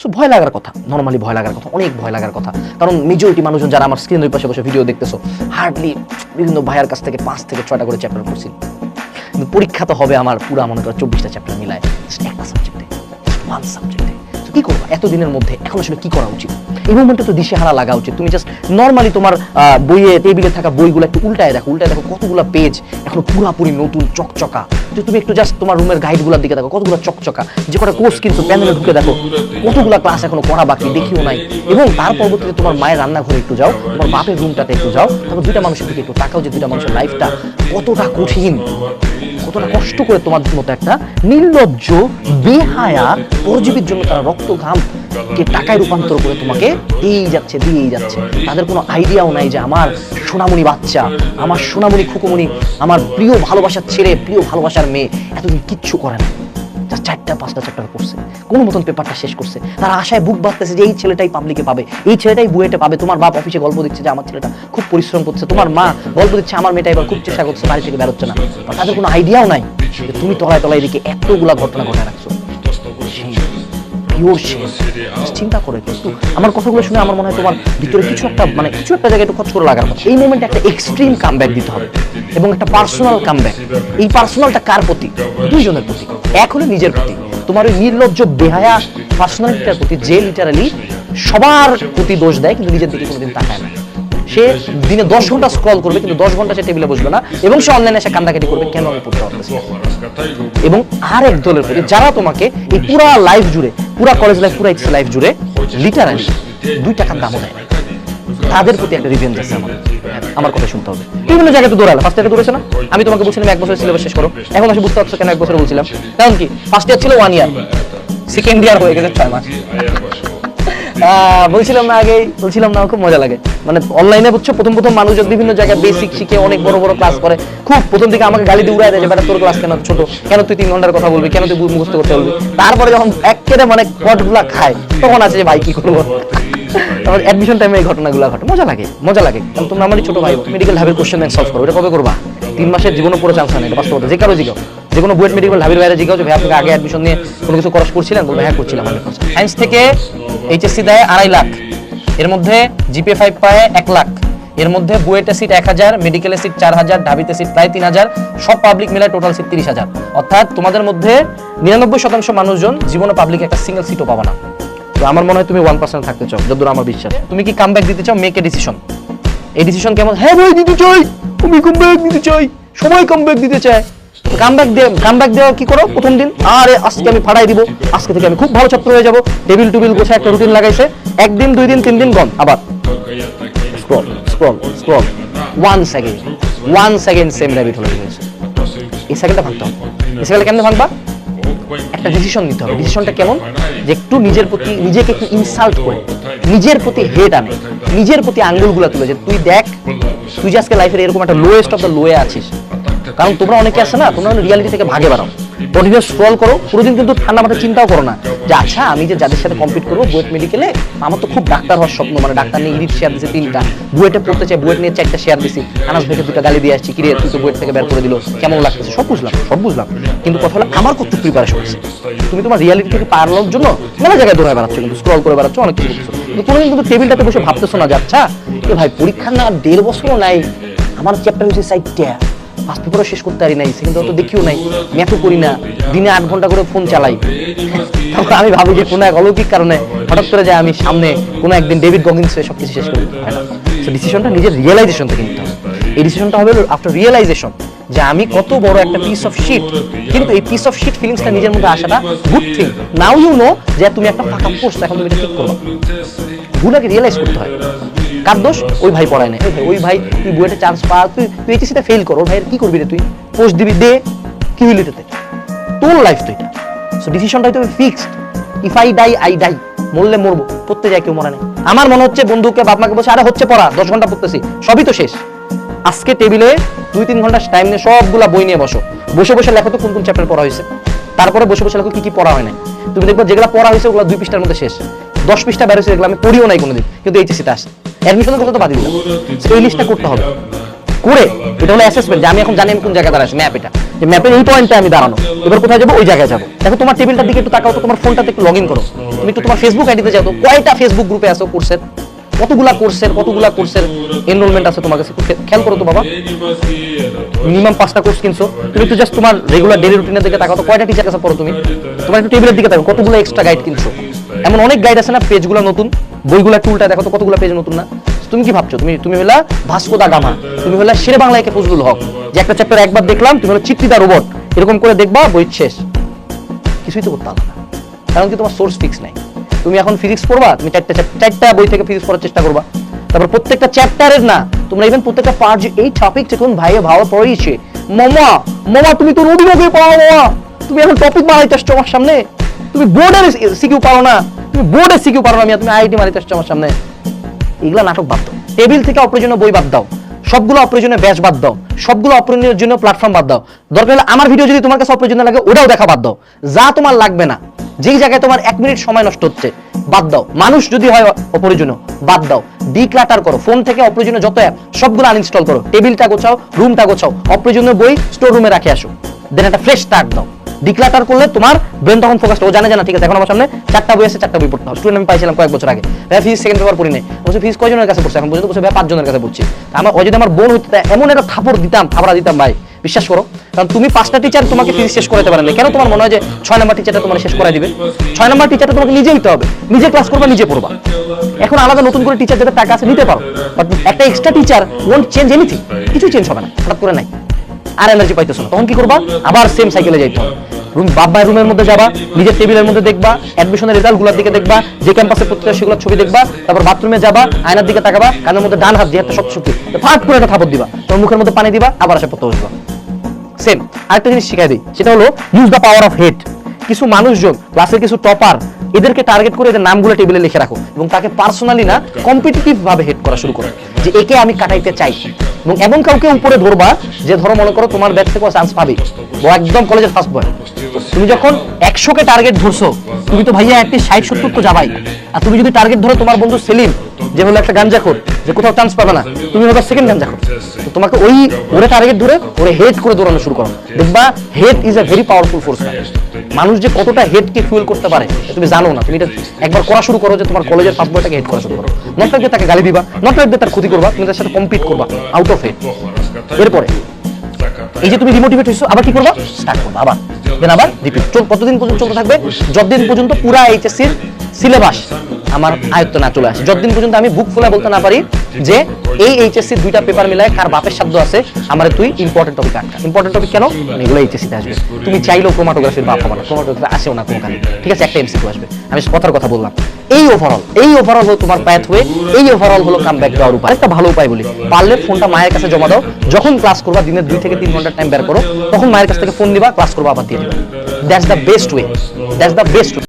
So ভয় লাগার কথা, নর্মালি ভয় লাগার কথা, অনেক ভয় লাগার কথা। কারণ মেজরিটি মানুষজন যারা আমার স্ক্রিনের ওই পাশে বসে ভিডিও দেখতেছো, হার্ডলি বিভিন্ন ভাইয়ার কাছ থেকে 5 থেকে 6টা করে চ্যাপ্টার পড়ছি। কিন্তু পরীক্ষা তো হবে আমার পুরা মনে করো 24টা চ্যাপ্টার মিলায় একটা সাবজেক্টে, ওয়ান সাবজেক্টে। কি করবো এত দিনের মধ্যে? এখন আসলে কি করা উচিত? এই মুভমেন্টে তো দিশেহারা লাগা উচিত। তুমি জাস্ট নর্মালি তোমার বইয়ে টেবিলে থাকা বইগুলো একটু উল্টায় দেখো কতগুলো পেজ এখনো পুরাপুরি নতুন চকচকা। যে তুমি একটু জাস্ট তোমার রুমের গাইডগুলোর দিকে দেখো কতগুলো চকচকা, যে কটা কোর্স কিন্তু প্যানেলে ঢুকে দেখো কতগুলো ক্লাস এখনো করা বাকি, দেখিও নাই। এবং তার পরবর্তীতে তোমার মায়ের রান্নাঘরে একটু যাও, তোমার বাপের রুমটাতে একটু যাও, তারপর দুইটা মানুষের দিকে একটু তাকাও যে দুইটা মানুষের লাইফটা কতটা কঠিন, কতটা কষ্ট করে তোমার মতো একটা নির্লজ্জ বেহায়া পরজীবীর জন্য তারা রক্ত ঘাম কে টাকায় রূপান্তর করে তোমাকে দিয়েই যাচ্ছে। তাদের কোনো আইডিয়াও নাই যে আমার সোনামণি বাচ্চা, আমার সোনামণি খুকুমণি, আমার প্রিয় ভালোবাসার ছেলে, প্রিয় ভালোবাসার মেয়ে এতদিন কিচ্ছু করে না, জাস্ট 4টা-5টা চ্যাপ্টার পড়ছে, কোনো মতন পেপারটা শেষ করছে। তারা আশায় বুক বাঁধতেছে যে এই ছেলেটাই পাবলিকে পাবে, এই ছেলেটাই বুয়েটে পাবে। তোমার বাপ অফিসে গল্প দিচ্ছে যে আমার ছেলেটা খুব পরিশ্রম করছে, তোমার মা গল্প দিচ্ছে আমার মেয়েটা এবার খুব চেষ্টা করছে, বাড়ি থেকে বেরোচ্ছে না। তাদের কোনো আইডিয়াও নাই যে তুমি তলায় তলায় দিকে এতগুলা ঘটনা ঘটে রাখছো। চিন্তা করে কিন্তু আমার কথাগুলো শুনে আমার মনে হয় তোমার ভিতরে কিছু একটা জায়গায় একটু খচ করে লাগার কথা। এই মোমেন্টে একটা এক্সট্রিম কামব্যাক দিতে হবে এবং একটা পার্সোনাল কামব্যাক। এই পার্সোনালটা কার প্রতি? দুইজনের প্রতি। এক হলো নিজের প্রতি, তোমার ওই নির্লজ্জ বেহায়া পার্সোনালিটিটার প্রতি যে লিটারালি সবার প্রতি দোষ দেয় কিন্তু নিজের দিকে কোনোদিন তাকায় না। সে দিনে 10 ঘন্টা স্ক্রল করবে কিন্তু 10 ঘন্টা সে টেবিলে বসবে না এবং সে অনলাইনে এসে কান্দাকাটি করবে কেন আমি পড়তে পারতেছি। এবং আর এক দলের প্রতি যারা তোমাকে এই পুরা লাইফ জুড়ে, পুরা কলেজ লাইফ, পুরা এক্স লাইফ জুড়ে লিটারালি 2 টাকার দামও দেয় না, তাদের প্রতি একটা রিভেঞ্জ আছে আমার কথা শুনতে হবে। বিভিন্ন জায়গায় তো দৌড়ালো, ফার্স্ট ইয়ারে দৌড়েছে না? আমি তোমাকে বলছিলাম 1 বছরের সিলেবাস শেষ করো, এখন আসলে বুঝতে পারছো কেন 1 বছরে বলছিলাম? কারণ কি ফার্স্ট ইয়ার ছিল 1 ইয়ার, সেকেন্ড ইয়ার হয়ে গেছে 6 মাস। বলছিলাম না খুব মজা লাগে। মানে অনলাইনে বুঝছো প্রথম মানুষ বিভিন্ন জায়গায় বেসিক শিখে অনেক বড় ক্লাস করে, খুব প্রথম দিকে আমাকে গালি দিয়ে উড়ায় দেয় যে বেটা তোর ক্লাস কেন ছোট, কেন তুই 3 ঘন্টার কথা বলবি, কেন তুই মুখস্থ করতে বলবি। তারপরে যখন একেবারে মানে কটগুলা খায় তখন আছে যে ভাই কি করবো। তারপর অ্যাডমিশন টাইমে এই ঘটনাগুলো ঘটে, মজা লাগে। কারণ তোমরা আমারই ছোট ভাই, মেডিকেল ঢাবির কোশ্চেন ব্যাংক সলভ করো, এটা কবে করবা? 3 মাসের জীবনে পুরো চান্স নেই, বাস্তবতা। যে কারো জিগাও, যে কোনো বুয়েট মেডিকেল ঢাবির বাইরে জিগাও যে ভাই আপনি আগে অ্যাডমিশন নিয়ে কোনো কিছু খরচ করছিলেন, বলবে হ্যাঁ করছিলাম। সায়েন্স থেকে এইচএসসি দেয় 2.5 লাখ, এর মধ্যে জিপিএ 5 পায় 1 লাখ, এর মধ্যে বুয়েটে সিট 1000, মেডিকেলে সিট 4000, ঢাবিতে সিট প্রায় 3000, সব পাবলিক মিলে টোটাল সিট 30,000। অর্থাৎ তোমাদের মধ্যে 99% মানুষজন জীবনে পাবলিকে একটা সিঙ্গেল সিটও পাবে না। তো আমার মনে হয় তুমি 1% থাকতে চাও, যতদূর আমার বিশ্বাস। তুমি কি কামব্যাক দিতে চাও? Make a decision. এই ডিসিশন কেমন? হ্যাঁ ভাই দিতে চাই, আমি কামব্যাক দিতে চাই, সবাই কামব্যাক দিতে চায়। কামব্যাক দেওয়া কি করো প্রথম দিন? আরে আজকে আমি ফাড়াই দিব, আজকে থেকে আমি খুব ভালো ছাত্র হয়ে যাব, টেবিল টুবিল গোছায় একটা রুটিন লাগাইছে, 1 দিন 2 দিন 3 দিন গন, আবার স্ক্রল 1 সেকেন্ড সেম র্যাবিট হলে গেছে। এই সেকেন্ডটা ভাঙতে হবে। এই সেকেন্ডটা কেমনে ভাঙবা? একটা ডিসিশন নিতে হবে। ডিসিশনটা কেমন? যে একটু নিজেকে একটু ইনসাল্ট করে, নিজের প্রতি হেট আনে, নিজের প্রতি আঙ্গুলগুলো তুলে যে তুই দেখ তুই যে আজকে লাইফের এরকম একটা লোয়েস্ট অফ দ্য লোয়ে আছিস। কারণ তোমরা অনেকে আছে না, তোমরা রিয়ালিটি থেকে ভাগে বেরাও, কন্টিনিউয়াস স্ক্রল করো পুরোদিন, কিন্তু ঠান্ডা মাথায় চিন্তাও করো না যে আচ্ছা আমি যে যাদের সাথে কম্পিট করবো বুয়েট মেডিকেলে, আমার তো খুব ডাক্তার হওয়ার স্বপ্ন, মানে ডাক্তার নিয়ে ইরিট শেয়ার দিয়েছে 3টা, বুয়েটে পড়তে চাই, বুয়েট নিয়ে 4টা শেয়ার দিছি, আনাস ভাইকে 2টা গালি দিয়ে আসছি, কিরে তুই তো বুয়েট থেকে বের করে দিল, কেমন লাগতেছে? সব বুঝলাম, কিন্তু কথা হলো আমার কত প্রিপারেশন আছে। তুমি তোমার রিয়ালিটি থেকে পালানোর জন্য মেলা জায়গায় দৌড়ায় বেড়াচ্ছ, কিন্তু স্ক্রল করে বেড়াচ্ছ, অনেক কিছু করছো, কিন্তু কোনোদিন কিন্তু টেবিলটাতে বসে ভাবতেছো না যে আচ্ছা এ ভাই পরীক্ষা না 1.5 বছরও নাই, আমার চ্যাপ্টার হচ্ছে 4টা, ফার্স্ট পেপারও শেষ করতে পারি নাই, সেকেন্ড তো দেখিও নাই, ম্যাথও করি না, দিনে 8 ঘন্টা করে ফোন চালাই। তারপর আমি ভাবি যে কোনো এক অলৌকিক কারণে হঠাৎ করে যে আমি সামনে কোনো একদিন ডেভিড গগিন্স হয়ে সবকিছু শেষ করবো। ডিসিশনটা নিজের রিয়েলাইজেশন থেকে নিতে হবে। এই ডিসিশনটা হবে আফটার রিয়েলাইজেশন যে আমি কত বড় একটা পিস অফ শিট, কিন্তু এই পিস অফ শিট ফিলিংসটা নিজের মধ্যে আসাটা good thing. Now you know যে তুমি একটা ফাঁকা পোস্ট, এখন তুমি এটা ঠিক করবা। ভুলটাকে রিয়েলাইজ করতে হয়। কার দোষ? ওই ভাই পড়ায় না, ওই ভাই তুই বুয়েটে চান্স পা, তুই এইচএসসিতে ফেল কর, ওর ভাইয়ের কি করবি রে? তুই পোস্ট দিবি, দে, কি হইল এটাতে? তোর লাইফ তো এটা। সো ডিসিশনটা তুমি fixed, if I die I die, মরলে মরবো, পড়তে যায় কেউ মরে নেই। আমার মনে হচ্ছে বন্ধুকে বাপ মাকে বলছে আরে হচ্ছে পড়া, 10 ঘন্টা পড়তেছি, সবই তো শেষ। আজকে টেবিলে 2-3 ঘন্টা টাইম নিয়ে সবগুলা বই নিয়ে বসে লেখো তো কোন কোন চ্যাপ্টার পড়া হয়েছে, তারপরে বসে লেখো কি পড়া হয় না। তুমি দেখবে যেগুলো পড়া হয়েছে ওগুলো 2 পৃষ্ঠার মধ্যে শেষ, 10 পৃষ্ঠা বেরোছে, এগুলো আমি পড়িও নাই কোনোদিন, কিন্তু এইচএসসিতে আসে, অ্যাডমিশনের কথা তো বাদ দিলাম। এই লিস্টটা করতে হবে। করে এটা হলো অ্যাসেসমেন্ট যে আমি এখন জানি আমি কোন জায়গায় দাঁড়াচ্ছি, ম্যাপ এটা, যে ম্যাপের এই পয়েন্টে আমি দাঁড়ানো, এবার কোথায় যাবো ওই জায়গায় যাবো। দেখো তোমার টেবিলটার দিকে একটু তাকাও তো, তোমার ফোনটাতে একটু লগ ইন করো, তুমি একটু তোমার ফেসবুক আইডিতে যাও তো, কয়টা ফেসবুক গ্রুপে আছো কোর্সের, কতগুলা কোর্সের এনরোলমেন্ট আছে তোমার কাছে, খেয়াল করো তো বাবা। মিনিমাম 5টা কোর্স কিনছো, তুমি একটু জাস্ট তোমার রেগুলার ডেইলি রুটিনের দিকে তাকাও তো, কয়টা টিচার কাছে পড়ো তুমি, তোমার একটু টেবিলের দিকে তাকাও কতগুলো এক্সট্রা গাইড কিনছো। এমন অনেক গাইড আছে না, পেজগুলো নতুন, বইগুলো টুলটা দেখো তো কতগুলো পেজ নতুন না। তুমি কি ভাবছো তুমি হলা ভাস্কো দা গামা, তুমি হলা শেরে বাংলা একে ফজলুল হক, যে একটা চ্যাপ্টার একবার দেখলাম, তুমি হলো চিত্রিদা রোবট, এরকম করে দেখবা বই শেষ, কিছুই তো করতে পারবে না, কারণ কি তোমার সোর্স ফিক্স নাই। তুমি এখন ফিজিক্স পড়বা, তুমি চারটা বই থেকে ফিজিক্স পড়ার চেষ্টা করবা, তারপর প্রত্যেকটা চ্যাপ্টারের না, তোমরা ইভেন প্রত্যেকটা পার্ট যে এই টপিকটা কোন ভাইয়ে ভালো পড়িয়েছে, মামা তুমি তো নদীমুখে পাও, মামা তুমি এখন টপিক বানাইতে আসছো আমার সামনে, তুমি বোর্ডের সিকিউ পারো না, তুমি বোর্ডের সিকিউ পারো না, তুমি আইআইটি মারিতে আসছো আমার সামনে। এগুলা নাটক বাদ দাও, টেবিল থেকে অপ্রয়োজনীয় বই বাদ দাও, সবগুলো অপ্রয়োজনীয় ব্যাচ বাদ দাও, সবগুলো অপ্রয়োজনীয় প্ল্যাটফর্ম বাদ দাও, দরকার হলে আমার ভিডিও যদি তোমার কাছে অপ্রয়োজনীয় লাগে ওটাও দেখা বাদ দাও, যা তোমার লাগবে না, যেই জায়গায় তোমার 1 মিনিট সময় নষ্ট হচ্ছে বাদ দাও, মানুষ যদি হয় অপ্রয়োজনীয় বাদ দাও, ডিক্লাটার করো, ফোন থেকে অপ্রয়োজনীয় যত অ্যাপ সবগুলো আনইনস্টল করো, টেবিলটা গোছাও, রুমটা গোছাও, অপ্রয়োজনীয় বই স্টোর রুমে রাখে আসো, দেন একটা ফ্রেশ স্টার্ট দাও। ডিক্লাটার করলে তোমার ব্রেন তখন ফোকাসড, ও জানে জানা ঠিক আছে এখন আমার সামনে 4টা বই আছে, 4টা বই পড়তে হবে। স্টুডেন্ট আমি পাইছিলাম কয়েক বছর আগে, ভাই ফিজিক্স সেকেন্ড পেপার পড়ি নাই, বলছে ফিজিক্স কয়জনের কাছে পড়ছে, এখন পর্যন্ত বলছে ভাই 5 জনের কাছে পড়ছি। আমার ওই যদি আমার বোন হইতে এমন একটা থাপড় দিতাম, থাপড়া দিতাম ভাই, বিশ্বাস করো, কারণ তুমি 5টা টিচার তোমাকে ফিজিক্স শেষ করাতে পারেন না, কেন তোমার মনে হয় যে 6 নাম্বার টিচারটা তোমার শেষ করাই দিবে? 6 নাম্বার টিচারটা তোমাকে নিজে হইতে হবে, নিজে ক্লাস করবা, নিজে পড়বা। এখন আলাদা নতুন করে টিচার যাদের টাকা আছে নিতে পারো, বাট একটা extra teacher won't change anything, কিছু চেঞ্জ হবে না, হঠাৎ করে নাই, আর এনার্জি পাইতেছো না, তখন কি করবা? আবার সেম সাইকেলে যাইতে হবে। বাবার রুমের মধ্যে যাবা, নিজের টেবিলের মধ্যে দেখবা, অ্যাডমিশনের রেজাল্টগুলোর দিকে দেখবা, যে ক্যাম্পাসে পড়তে সেগুলোর ছবি দেখবা, তারপর বাথরুমে যাবা, আয়নার দিকে তাকাবা, কানের মধ্যে ডান হাত দিয়ে একটা শক্তি ফাট করে একটা থাপড় দিবা, তোমার মুখের মধ্যে পানি দিবা, আবার এসে পড়তে বসবা। সেম আরেকটা জিনিস শিখাই দিই, সেটা হলো use the power of head. কিছু মানুষজন ক্লাসের কিছু টপার, এদেরকে টার্গেট করে এদের নামগুলো টেবিলে লিখে রাখো এবং তাকে পার্সোনালি না কম্পিটিটিভ ভাবে হেড করা শুরু করো, যে একে আমি কাটাইতে চাই, এবং এমন কাউকে উপরে ধরবা যে ধরো মনে করো তোমার ব্যাচ থেকে চান্স পাবে, ও একদম কলেজের ফার্স্ট বয়, তুমি যখন 100কে টার্গেট ধরছো, তুমি তো ভাইয়া একটি 60-70 তো যাবাই, আর তুমি যদি টার্গেট ধরো তোমার বন্ধু সেলিম, যে হলো একটা গাঞ্জাখোর, যে কোথাও চান্স পাবে না, তুমি হবে সেকেন্ড গাঞ্জাখোর, তো তোমাকে ওই ওরে টার্গেট ধরে ওরে হেড করে দৌড়ানো শুরু করো, দেখবা head is a very powerful force. মানুষ যে কতটা হেডকে ফুয়েল করতে পারে তুমি জানো না, তুমি এটা একবার করা শুরু করো, যে তোমার কলেজের ফার্স্ট বয়টাকে হেড করা শুরু করো, নট লাইক তাকে গালি দিবা, নট লাইক তার ক্ষতি করবা, তুমি তার সাথে কম্পিট করবা আউট অফ হেড। এরপরে এই যে তুমি ডিমোটিভেট হইছো, আবার কি করবা? স্টার্ট করবা আবার, দেন আবার রিপিট, কতদিন পর্যন্ত চলতে থাকবে? যতদিন পর্যন্ত পুরা এইচএসসির সিলেবাস আমার আয়ত্ত না চলে আসে, যতদিন পর্যন্ত আমি বুক ফুলা বলতে না পারি যে এই এইচএসসি 2টা পেপার মিলায় কার বাপের শব্দ আছে, আমার তুই ইম্পর্টেন্ট টপিক আটকা। ইম্পর্টেন্ট টপিক কেন? এগুলো এইচএসসিতে আসবে, তুমি চাইলেও ক্রোমাটোগ্রাফির বাপ হবে না, ক্রোমাটোগ্রাফি আসেও না কোনোখানে, ঠিক আছে, একটা এমসিকিউ আসবে, আমি কথার কথা বললাম। এই ওভারঅল হলো তোমার প্যাথ হয়ে, এই ওভারঅল হলো কাম ব্যাক দেওয়ার উপায়। একটা ভালো উপায় বলি, পারলে ফোনটা মায়ের কাছে জমা দাও, যখন ক্লাস করবা দিনের 2 থেকে 3 ঘন্টা টাইম বের করো, তখন মায়ের কাছ থেকে ফোন নিবা, ক্লাস করবা, আবার দিয়ে দিবা। That's the best way.